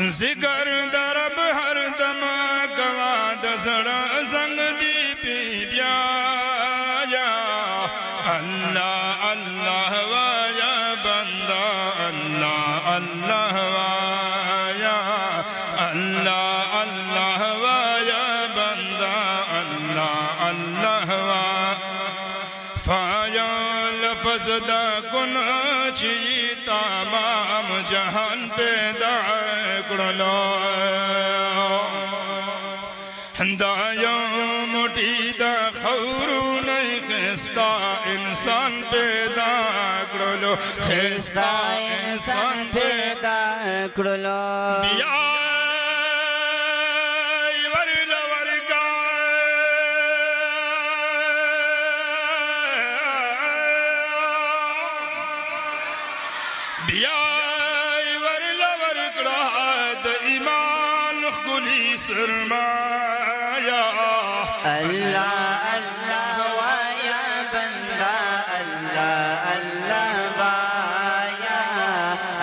जिगर दरब हर दम गवा दजड़ा जंग दी पी ब्याया अल्लाह अल्लाह वाया बंदा अल्लाह अल्लाह वाया अल्लाह अल्लाह वाया बंदा अल्लाह अल्लाह वा फाया लफ्ज़ दा कुन ची तमाम जहान पैदा करो हंदाया मोटी दा खौरू नहीं खिस्ता इंसान पैदा करो खिस्ता इंसान पैदा करो सरमाया अल्लाह अल्लाह वाया बंदा अल्लाह अल्लाह वाया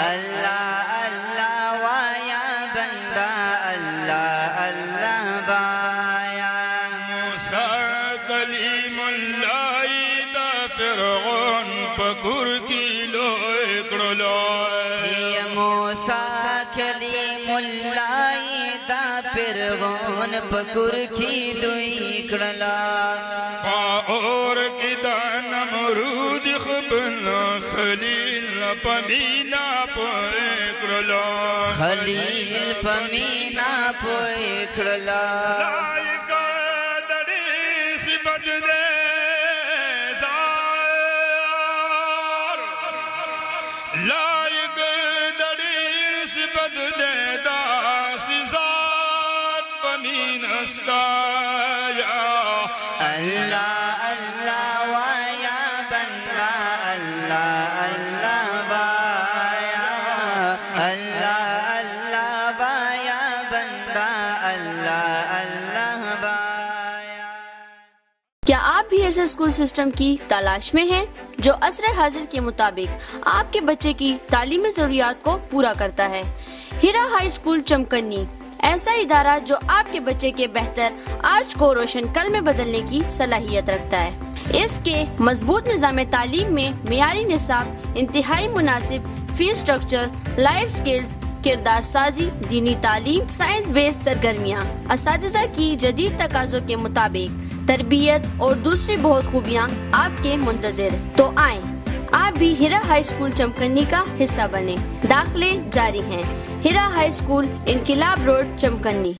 अल्लाह अल्लाह वाया बंदा अल्लाह अल्लाह वाया मूसा कलीमुल्लाह दा फिरौन पकुर की लोए कड़लो ये मूसा कलीमुल्लाह फिरौन पकुर की लुई कड़ला और किदा नमरूद खबन खलील पमीना पोए कड़ला खलील पमीना पोए कड़ला लायक दड़ी सिबत दे जार लायक दड़ी सिबत दे अल्लाह अल्लाह वाया बंदा अल्लाह अल्लाह वाया अल्लाह अल्लाह वाया बंदा अल्लाह अल्लाह वाया। क्या आप भी ऐसे स्कूल सिस्टम की तलाश में हैं जो असर हाजिर के मुताबिक आपके बच्चे की तालीमी जरूरियात को पूरा करता है? हिरा हाई स्कूल चमकन्नी ऐसा इदारा जो आपके बच्चे के बेहतर आज को रोशन कल में बदलने की सलाहियत रखता है। इसके मजबूत निज़ाम तालीम में मियारी निसाब, इंतहाई मुनासिब फीस स्ट्रक्चर, लाइफ स्किल्स, किरदार साजी, दीनी तालीम, साइंस बेस्ड सरगर्मियाँ, असातिज़ा की जदीद तकाज़ों के मुताबिक तरबियत और दूसरी बहुत खूबियाँ आपके मुंतज़िर। तो आए आप भी हिरा हाई स्कूल चमकन्नी का हिस्सा बने। दाखिले जारी हैं। हिरा हाई स्कूल, इनकिलाब रोड, चमकन्नी।